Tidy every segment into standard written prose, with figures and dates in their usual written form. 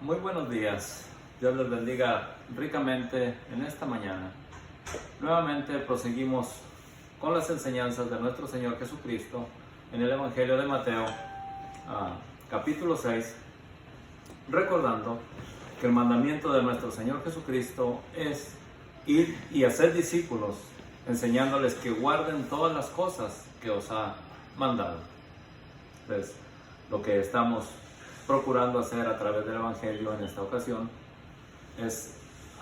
Muy buenos días. Dios les bendiga ricamente en esta mañana. Nuevamente proseguimos con las enseñanzas de nuestro Señor Jesucristo en el Evangelio de Mateo, capítulo 6, recordando que el mandamiento de nuestro Señor Jesucristo es ir y hacer discípulos, enseñándoles que guarden todas las cosas que os ha mandado. Entonces, lo que estamos procurando hacer a través del Evangelio en esta ocasión es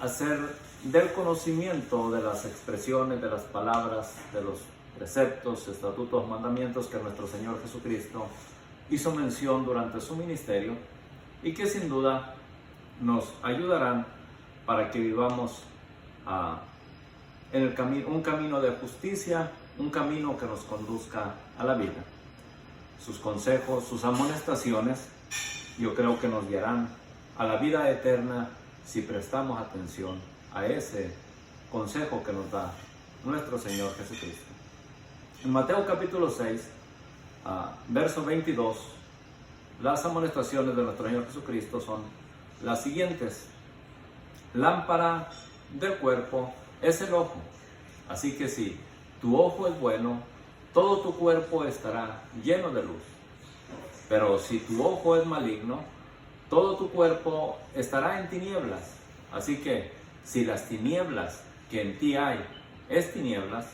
hacer del conocimiento de las expresiones, de las palabras, de los preceptos, estatutos, mandamientos que nuestro Señor Jesucristo hizo mención durante su ministerio y que sin duda nos ayudarán para que vivamos en un camino de justicia, un camino que nos conduzca a la vida. Sus consejos, sus amonestaciones, yo creo que nos guiarán a la vida eterna si prestamos atención a ese consejo que nos da nuestro Señor Jesucristo. En Mateo capítulo 6, verso 22, las amonestaciones de nuestro Señor Jesucristo son las siguientes. Lámpara del cuerpo es el ojo, así que si tu ojo es bueno, todo tu cuerpo estará lleno de luz. Pero si tu ojo es maligno, todo tu cuerpo estará en tinieblas. Así que si las tinieblas que en ti hay es tinieblas,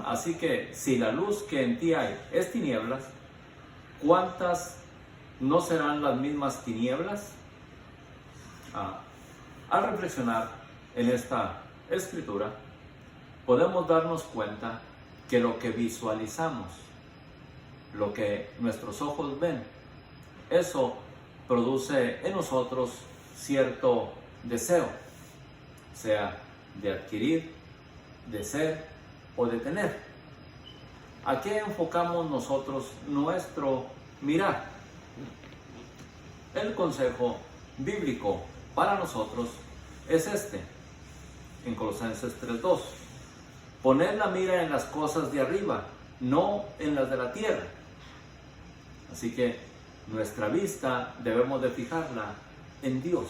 así que si la luz que en ti hay es tinieblas, ¿cuántas no serán las mismas tinieblas? Al reflexionar en esta escritura, podemos darnos cuenta que lo que visualizamos, lo que nuestros ojos ven, eso produce en nosotros cierto deseo, sea de adquirir, de ser o de tener. ¿A qué enfocamos nosotros nuestro mirar? El consejo bíblico para nosotros es este, en Colosenses 3:2. Poner la mira en las cosas de arriba, no en las de la tierra. Así que nuestra vista debemos de fijarla en Dios.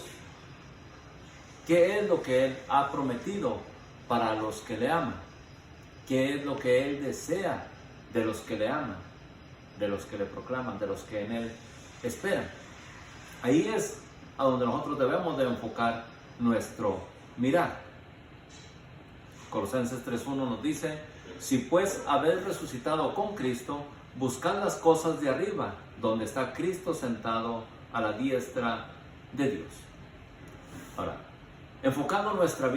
¿Qué es lo que Él ha prometido para los que le aman? ¿Qué es lo que Él desea de los que le aman, de los que le proclaman, de los que en Él esperan? Ahí es a donde nosotros debemos de enfocar nuestro mirar. Colosenses 3:1 nos dice: si pues habéis resucitado con Cristo, buscad las cosas de arriba, donde está Cristo sentado a la diestra de Dios. Ahora, enfocando nuestra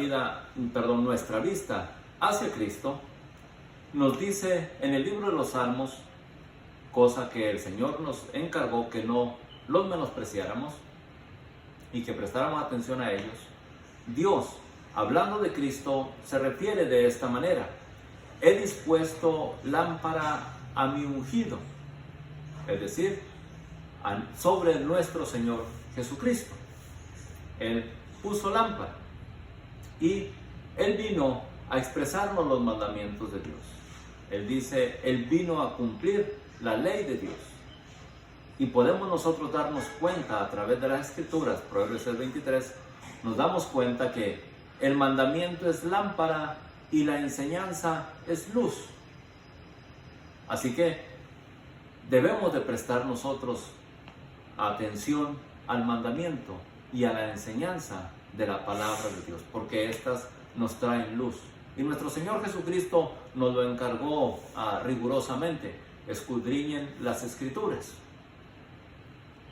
vista hacia Cristo, nos dice en el libro de los Salmos, cosa que el Señor nos encargó que no los menospreciáramos y que prestáramos atención a ellos. Dios, hablando de Cristo, se refiere de esta manera: he dispuesto lámpara a mi ungido, es decir, sobre nuestro Señor Jesucristo. Él puso lámpara y Él vino a expresarnos los mandamientos de Dios. Él dice, Él vino a cumplir la ley de Dios. Y podemos nosotros darnos cuenta a través de las Escrituras, Proverbios 23, nos damos cuenta que el mandamiento es lámpara y la enseñanza es luz. Así que debemos de prestar nosotros atención al mandamiento y a la enseñanza de la palabra de Dios, porque estas nos traen luz. Y nuestro Señor Jesucristo nos lo encargó rigurosamente: escudriñen las Escrituras.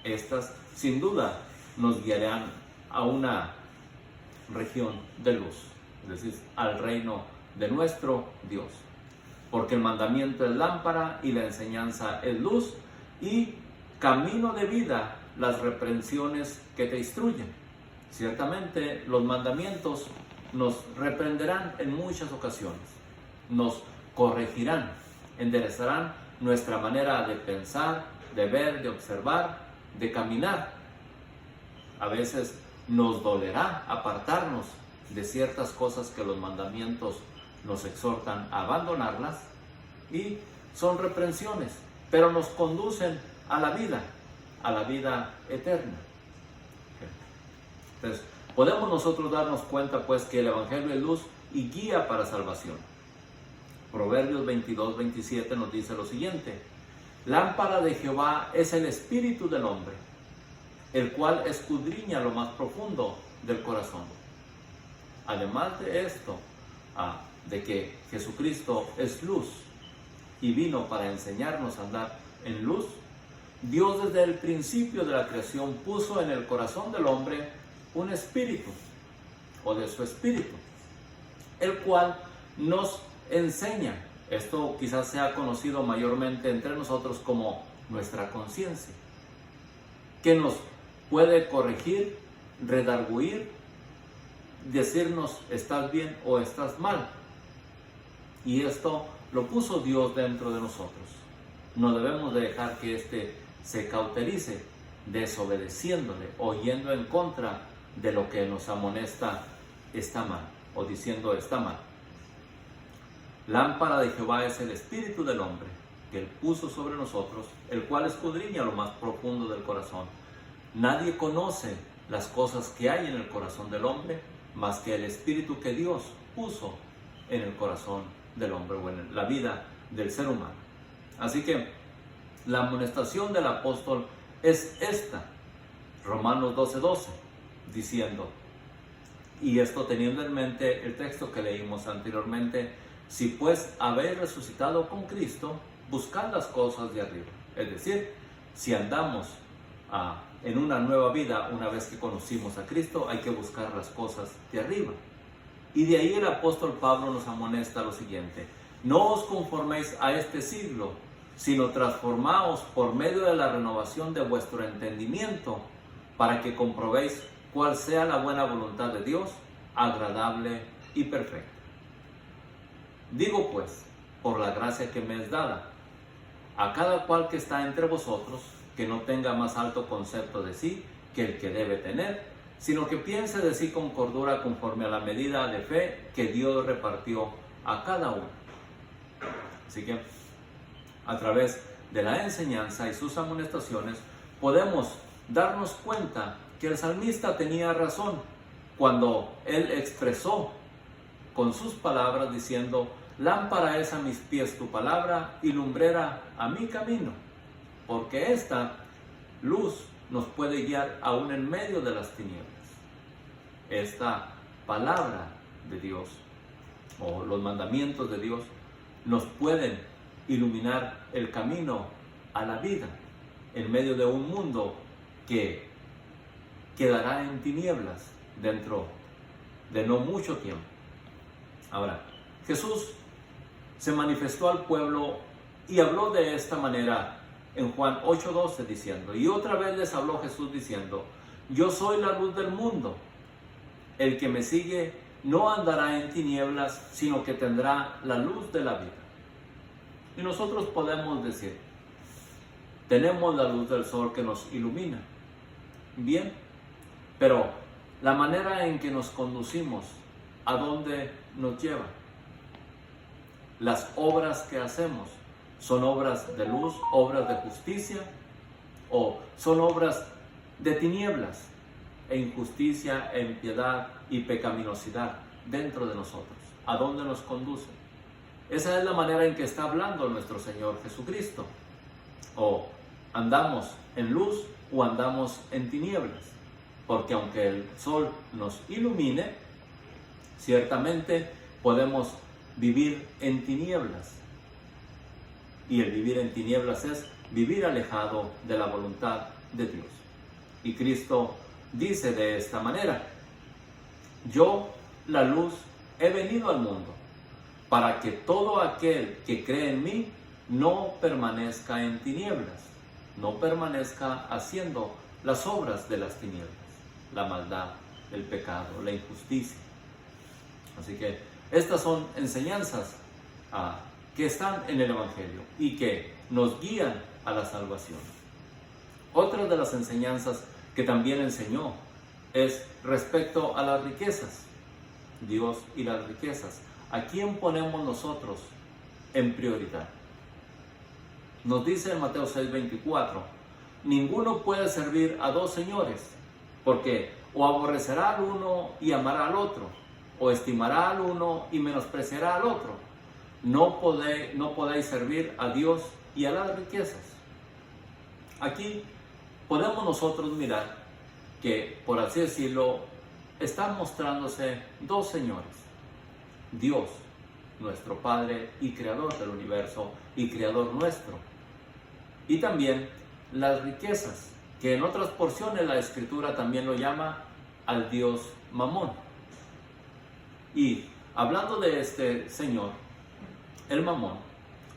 Estas sin duda nos guiarán a una región de luz, es decir, al reino de nuestro Dios. Porque el mandamiento es lámpara y la enseñanza es luz, y camino de vida las reprensiones que te instruyen. Ciertamente los mandamientos nos reprenderán en muchas ocasiones, nos corregirán, enderezarán nuestra manera de pensar, de ver, de observar, de caminar. A veces nos dolerá apartarnos de ciertas cosas que los mandamientos nos exhortan a abandonarlas, y son reprensiones, pero nos conducen a la vida eterna. Entonces, podemos nosotros darnos cuenta pues que el Evangelio es luz y guía para salvación. Proverbios 22, 27 nos dice lo siguiente: lámpara de Jehová es el espíritu del hombre, el cual escudriña lo más profundo del corazón. Además de esto, de que Jesucristo es luz y vino para enseñarnos a andar en luz, Dios desde el principio de la creación puso en el corazón del hombre un espíritu, o de su espíritu, el cual nos enseña. Esto quizás sea conocido mayormente entre nosotros como nuestra conciencia, que nos puede corregir, redarguir, decirnos estás bien o estás mal. Y esto lo puso Dios dentro de nosotros. No debemos de dejar que se cauterice desobedeciéndole o yendo en contra de lo que nos amonesta está mal, o diciendo está mal. Lámpara de Jehová es el espíritu del hombre, que él puso sobre nosotros, el cual escudriña lo más profundo del corazón. Nadie conoce las cosas que hay en el corazón del hombre, más que el espíritu que Dios puso en el corazón del hombre, o en la vida del ser humano. Así que la amonestación del apóstol es esta, Romanos 12:12, diciendo, y esto teniendo en mente el texto que leímos anteriormente: si pues habéis resucitado con Cristo, buscad las cosas de arriba. Es decir, si andamos en una nueva vida una vez que conocimos a Cristo, hay que buscar las cosas de arriba. Y de ahí el apóstol Pablo nos amonesta lo siguiente: no os conforméis a este siglo, sino transformaos por medio de la renovación de vuestro entendimiento, para que comprobéis cuál sea la buena voluntad de Dios, agradable y perfecta. Digo pues, por la gracia que me es dada, a cada cual que está entre vosotros, que no tenga más alto concepto de sí que el que debe tener, sino que piense de sí con cordura, conforme a la medida de fe que Dios repartió a cada uno. Así que, a través de la enseñanza y sus amonestaciones, podemos darnos cuenta que el salmista tenía razón cuando él expresó con sus palabras diciendo: lámpara es a mis pies tu palabra y lumbrera a mi camino, porque esta luz nos puede guiar aún en medio de las tinieblas. Esta palabra de Dios, o los mandamientos de Dios, nos pueden iluminar el camino a la vida en medio de un mundo que quedará en tinieblas dentro de no mucho tiempo. Ahora, Jesús se manifestó al pueblo y habló de esta manera en Juan 8:12 diciendo: y otra vez les habló Jesús diciendo: yo soy la luz del mundo, el que me sigue no andará en tinieblas, sino que tendrá la luz de la vida. Y nosotros podemos decir: tenemos la luz del sol que nos ilumina. Bien, pero la manera en que nos conducimos, ¿a dónde nos lleva? Las obras que hacemos, ¿son obras de luz, obras de justicia? ¿O son obras de tinieblas, e injusticia, e impiedad y pecaminosidad dentro de nosotros? ¿A dónde nos conduce? Esa es la manera en que está hablando nuestro Señor Jesucristo. O andamos en luz o andamos en tinieblas. Porque aunque el sol nos ilumine, ciertamente podemos vivir en tinieblas. Y el vivir en tinieblas es vivir alejado de la voluntad de Dios. Y Cristo dice de esta manera: yo, la luz, he venido al mundo, para que todo aquel que cree en mí no permanezca en tinieblas, no permanezca haciendo las obras de las tinieblas, la maldad, el pecado, la injusticia. Así que estas son enseñanzas que están en el Evangelio y que nos guían a la salvación. Otra de las enseñanzas que también enseñó es respecto a las riquezas. Dios y las riquezas. ¿A quién ponemos nosotros en prioridad? Nos dice en Mateo 6:24: ninguno puede servir a dos señores, porque o aborrecerá al uno y amará al otro, o estimará al uno y menospreciará al otro. No podéis servir a Dios y a las riquezas. Aquí podemos nosotros mirar que, por así decirlo, están mostrándose dos señores: Dios, nuestro Padre y Creador del universo y Creador nuestro, y también las riquezas, que en otras porciones la Escritura también lo llama al Dios Mamón. Y hablando de este señor, el Mamón,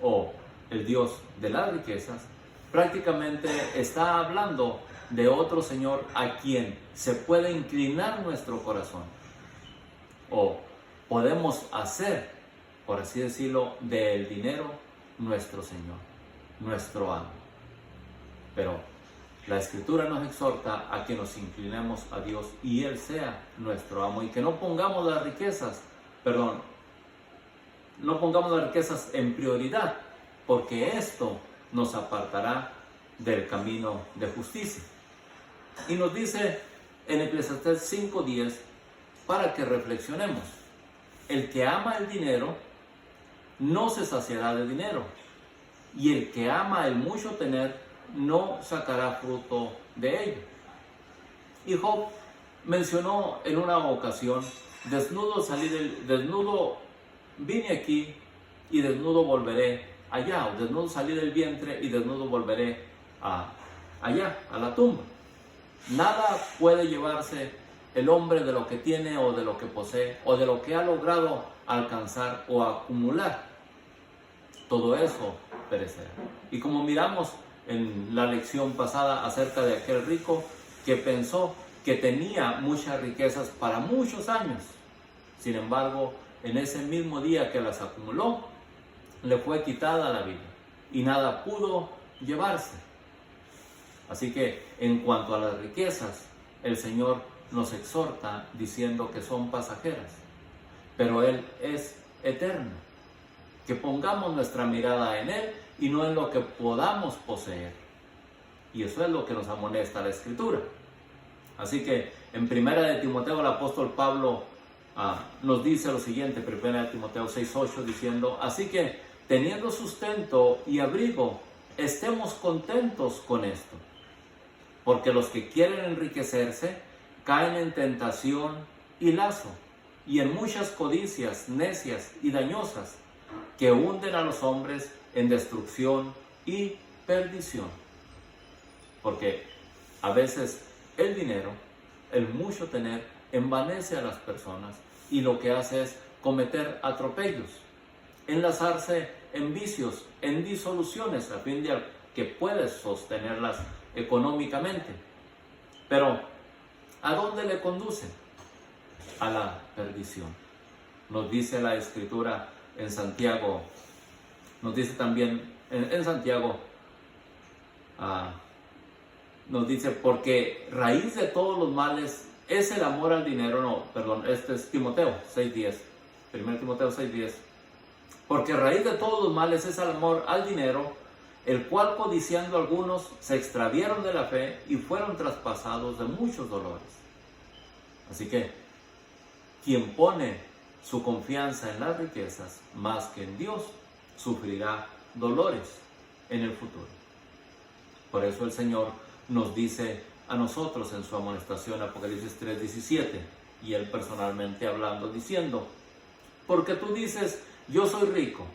o el Dios de las riquezas, prácticamente está hablando de otro señor a quien se puede inclinar nuestro corazón, o podemos hacer, por así decirlo, del dinero nuestro señor, nuestro amo. Pero la Escritura nos exhorta a que nos inclinemos a Dios y Él sea nuestro amo, y que no pongamos las riquezas en prioridad, porque esto nos apartará del camino de justicia. Y nos dice en Eclesiastés 5:10 para que reflexionemos: el que ama el dinero no se saciará de dinero, y el que ama el mucho tener no sacará fruto de ello. Y Job mencionó en una ocasión: desnudo vine aquí y desnudo volveré allá, o desnudo salí del vientre y desnudo volveré allá, a la tumba. Nada puede llevarse el hombre de lo que tiene o de lo que posee o de lo que ha logrado alcanzar o acumular. Todo eso perecerá. Y como miramos en la lección pasada acerca de aquel rico que pensó que tenía muchas riquezas para muchos años, sin embargo, en ese mismo día que las acumuló, le fue quitada la vida y nada pudo llevarse. Así que en cuanto a las riquezas, el Señor nos exhorta diciendo que son pasajeras, pero Él es eterno, que pongamos nuestra mirada en Él y no en lo que podamos poseer. Y eso es lo que nos amonesta la Escritura. Así que en 1 de Timoteo el apóstol Pablo nos dice lo siguiente, 1 de Timoteo 6:8, diciendo: así que teniendo sustento y abrigo, estemos contentos con esto, porque los que quieren enriquecerse caen en tentación y lazo, y en muchas codicias necias y dañosas, que hunden a los hombres en destrucción y perdición. Porque a veces el dinero, el mucho tener, envanece a las personas y lo que hace es cometer atropellos, enlazarse en vicios, en disoluciones, a fin de que puedes sostenerlas económicamente. Pero ¿a dónde le conduce? A la perdición. Nos dice la Escritura en Santiago, nos dice también en Santiago, nos dice: porque raíz de todos los males es el amor al dinero. Este es Timoteo 6:10, 1 Timoteo 6:10. Porque raíz de todos los males es el amor al dinero, el cual codiciando algunos se extraviaron de la fe y fueron traspasados de muchos dolores. Así que quien pone su confianza en las riquezas más que en Dios, sufrirá dolores en el futuro. Por eso el Señor nos dice a nosotros en su amonestación, Apocalipsis 3:17, y Él personalmente hablando, diciendo: porque tú dices, yo soy rico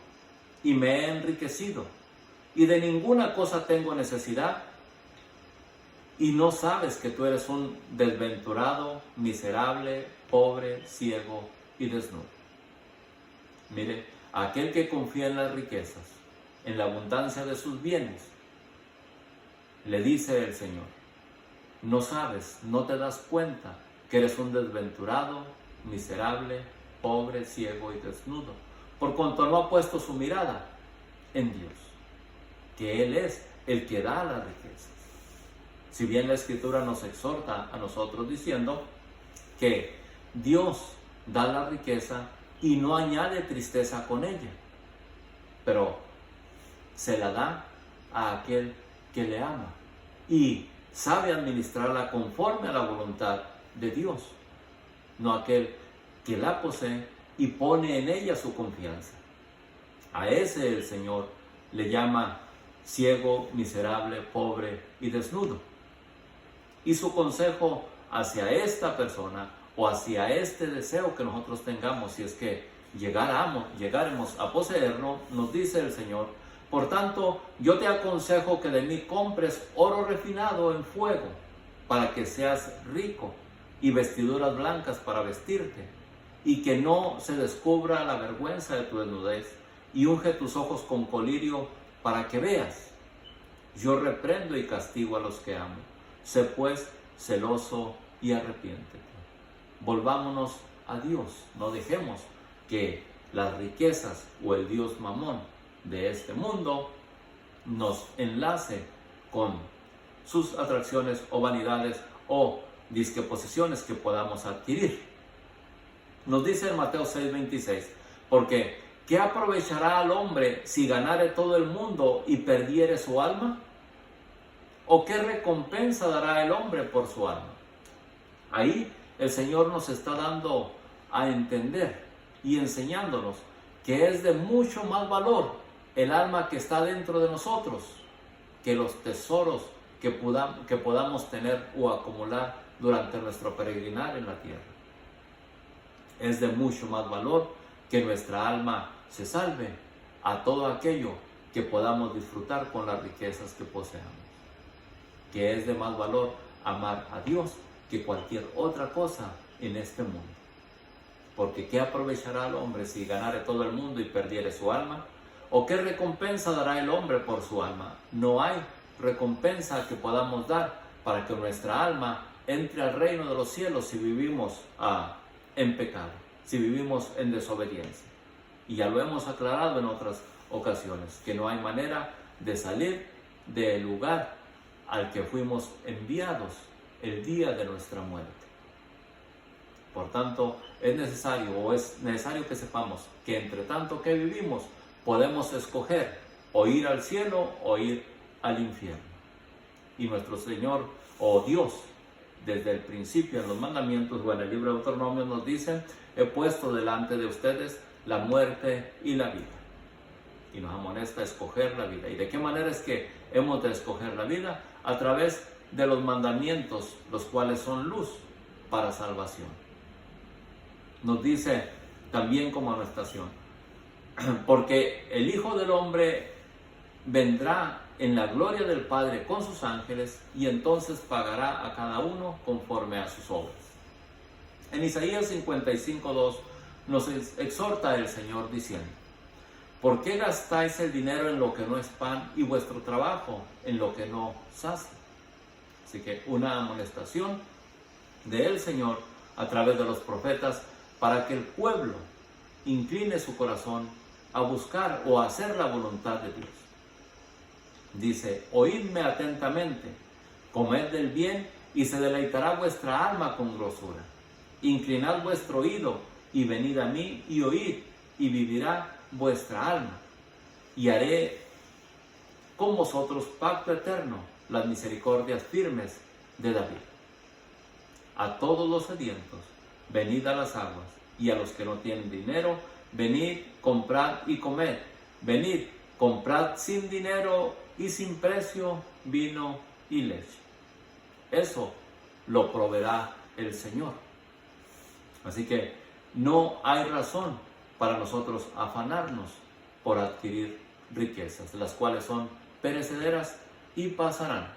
y me he enriquecido y de ninguna cosa tengo necesidad, y no sabes que tú eres un desventurado, miserable, pobre, ciego y desnudo. Mire, aquel que confía en las riquezas, en la abundancia de sus bienes, le dice el Señor: no sabes, no te das cuenta que eres un desventurado, miserable, pobre, ciego y desnudo, por cuanto no ha puesto su mirada en Dios, que Él es el que da las riquezas. Si bien la Escritura nos exhorta a nosotros diciendo que Dios da la riqueza y no añade tristeza con ella, pero se la da a aquel que le ama y sabe administrarla conforme a la voluntad de Dios, no aquel que la posee y pone en ella su confianza. A ese el Señor le llama ciego, miserable, pobre y desnudo. Y su consejo hacia esta persona o hacia este deseo que nosotros tengamos, si es que llegáramos a poseerlo, nos dice el Señor: por tanto, yo te aconsejo que de mí compres oro refinado en fuego, para que seas rico, y vestiduras blancas para vestirte, y que no se descubra la vergüenza de tu desnudez, y unge tus ojos con colirio para que veas. Yo reprendo y castigo a los que amo. Sé pues celoso y arrepiéntete. Volvámonos a Dios, no dejemos que las riquezas o el Dios Mamón de este mundo nos enlace con sus atracciones o vanidades o disqueposiciones que podamos adquirir. Nos dice en Mateo 6:26, porque ¿qué aprovechará al hombre si ganare todo el mundo y perdiere su alma? ¿O qué recompensa dará el hombre por su alma? Ahí el Señor nos está dando a entender y enseñándonos que es de mucho más valor el alma que está dentro de nosotros que los tesoros que podamos tener o acumular durante nuestro peregrinar en la tierra. Es de mucho más valor que nuestra alma se salve a todo aquello que podamos disfrutar con las riquezas que poseamos. Que es de más valor amar a Dios que cualquier otra cosa en este mundo. Porque ¿qué aprovechará el hombre si ganare todo el mundo y perdiere su alma? ¿O qué recompensa dará el hombre por su alma? No hay recompensa que podamos dar para que nuestra alma entre al reino de los cielos si vivimos en pecado, si vivimos en desobediencia. Y ya lo hemos aclarado en otras ocasiones, que no hay manera de salir del lugar al que fuimos enviados el día de nuestra muerte. Por tanto, es necesario que sepamos que entre tanto que vivimos, podemos escoger o ir al cielo o ir al infierno. Y nuestro Señor o Dios, desde el principio en los mandamientos o en el libro de Deuteronomio nos dice: he puesto delante de ustedes la muerte y la vida. Y nos amonesta a escoger la vida. ¿Y de qué manera es que hemos de escoger la vida? A través de los mandamientos, los cuales son luz para salvación. Nos dice también como amonestación: porque el Hijo del Hombre vendrá en la gloria del Padre con sus ángeles, y entonces pagará a cada uno conforme a sus obras. En Isaías 55:2 nos exhorta el Señor diciendo: ¿por qué gastáis el dinero en lo que no es pan y vuestro trabajo en lo que no sacia? Así que una amonestación del Señor a través de los profetas para que el pueblo incline su corazón a buscar o a hacer la voluntad de Dios. Dice: oídme atentamente, comed del bien y se deleitará vuestra alma con grosura. Inclinad vuestro oído y venid a mí y oíd, y vivirá vuestra alma. Y haré con vosotros pacto eterno, las misericordias firmes de David. A todos los sedientos, venid a las aguas, y a los que no tienen dinero, venid, comprad y comed. Venid, comprad sin dinero y sin precio vino y leche. Eso lo proveerá el Señor. Así que no hay razón para nosotros afanarnos por adquirir riquezas, las cuales son perecederas y pasarán,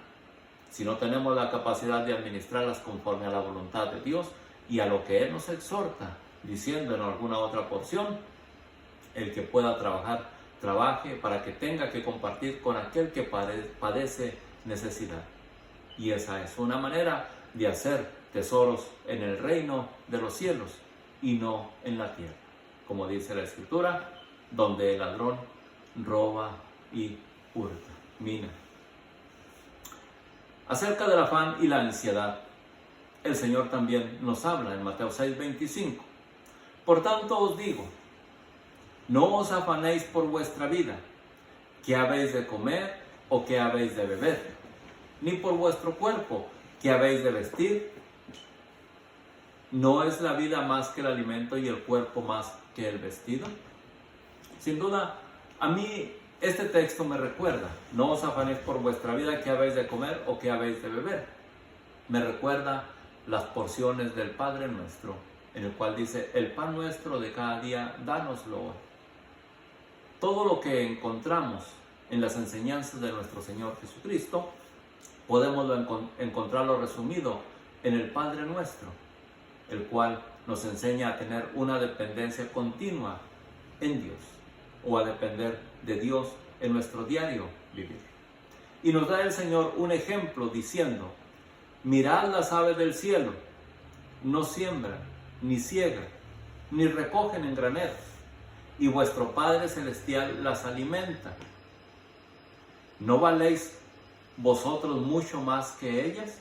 si no tenemos la capacidad de administrarlas conforme a la voluntad de Dios y a lo que Él nos exhorta, diciendo en alguna otra porción: el que pueda trabajar, trabaje para que tenga que compartir con aquel que padece necesidad. Y esa es una manera de hacer tesoros en el reino de los cielos y no en la tierra, como dice la Escritura, donde el ladrón roba y hurta, mina. Acerca del afán y la ansiedad, el Señor también nos habla en Mateo 6:25. Por tanto os digo, no os afanéis por vuestra vida, qué habéis de comer o qué habéis de beber, ni por vuestro cuerpo, qué habéis de vestir. ¿No es la vida más que el alimento y el cuerpo más que el vestido? Sin duda, a mí este texto me recuerda: no os afanéis por vuestra vida, qué habéis de comer o qué habéis de beber. Me recuerda las porciones del Padre Nuestro, en el cual dice: el pan nuestro de cada día, dánoslo hoy. Todo lo que encontramos en las enseñanzas de nuestro Señor Jesucristo, podemos encontrarlo resumido en el Padre Nuestro, el cual nos enseña a tener una dependencia continua en Dios, o a depender de Dios en nuestro diario vivir. Y nos da el Señor un ejemplo diciendo: mirad las aves del cielo, no siembran, ni ciegan, ni recogen en graneros, y vuestro Padre Celestial las alimenta. ¿No valéis vosotros mucho más que ellas?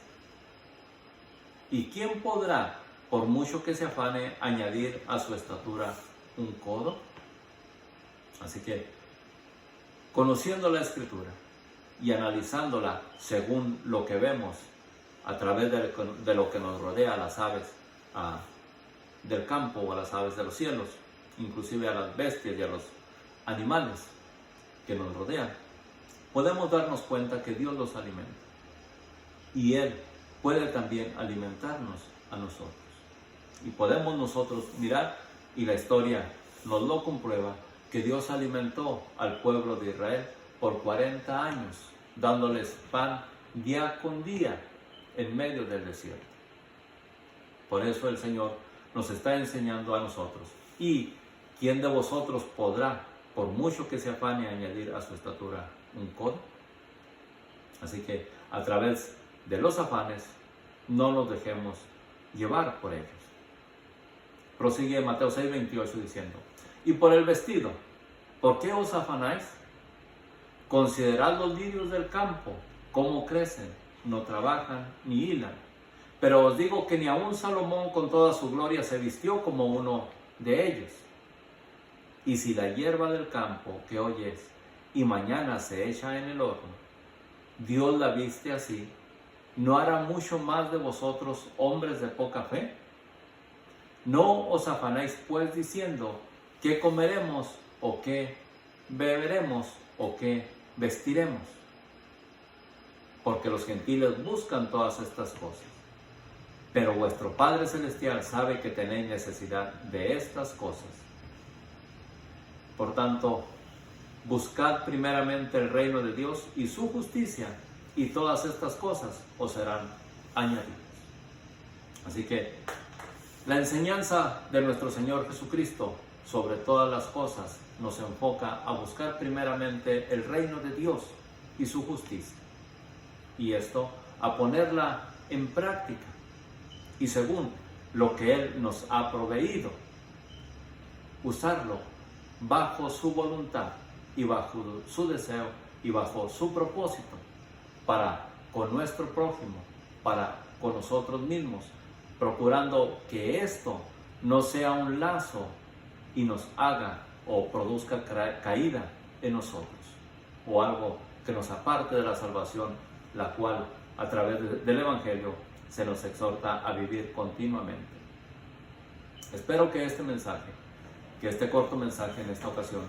¿Y quién podrá, por mucho que se afane, añadir a su estatura un codo? Así que, conociendo la Escritura y analizándola según lo que vemos a través de lo que nos rodea, a las aves del campo o a las aves de los cielos, inclusive a las bestias y a los animales que nos rodean, podemos darnos cuenta que Dios los alimenta. Y Él puede también alimentarnos a nosotros. Y podemos nosotros mirar, y la historia nos lo comprueba, que Dios alimentó al pueblo de Israel por 40 años, dándoles pan día con día en medio del desierto. Por eso el Señor nos está enseñando a nosotros: ¿y quién de vosotros podrá, por mucho que se afane, añadir a su estatura un codo? Así que a través de los afanes no nos dejemos llevar por ellos. Prosigue Mateo 6:28 diciendo: y por el vestido, ¿por qué os afanáis? Considerad los lirios del campo, cómo crecen, no trabajan ni hilan. Pero os digo que ni aun Salomón con toda su gloria se vistió como uno de ellos. Y si la hierba del campo que hoy es y mañana se echa en el horno, Dios la viste así, ¿no hará mucho más de vosotros, hombres de poca fe? No os afanéis pues diciendo: ¿qué comeremos? ¿O qué beberemos? ¿O qué vestiremos? Porque los gentiles buscan todas estas cosas. Pero vuestro Padre Celestial sabe que tenéis necesidad de estas cosas. Por tanto, buscad primeramente el reino de Dios y su justicia, y todas estas cosas os serán añadidas. Así que la enseñanza de nuestro Señor Jesucristo sobre todas las cosas nos enfoca a buscar primeramente el reino de Dios y su justicia, y esto a ponerla en práctica, y según lo que Él nos ha proveído, usarlo bajo su voluntad y bajo su deseo y bajo su propósito, para con nuestro prójimo, para con nosotros mismos, procurando que esto no sea un lazo y nos haga o produzca caída en nosotros, o algo que nos aparte de la salvación, la cual a través del Evangelio se nos exhorta a vivir continuamente. Espero que este mensaje, que este corto mensaje en esta ocasión,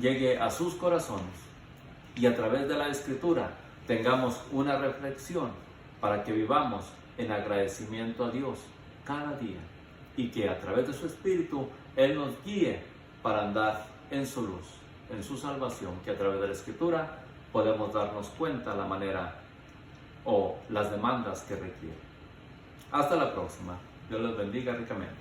llegue a sus corazones, y a través de la Escritura tengamos una reflexión para que vivamos en agradecimiento a Dios cada día, y que a través de su Espíritu Él nos guíe para andar en su luz, en su salvación, que a través de la Escritura podemos darnos cuenta la manera o las demandas que requiere. Hasta la próxima. Dios los bendiga ricamente.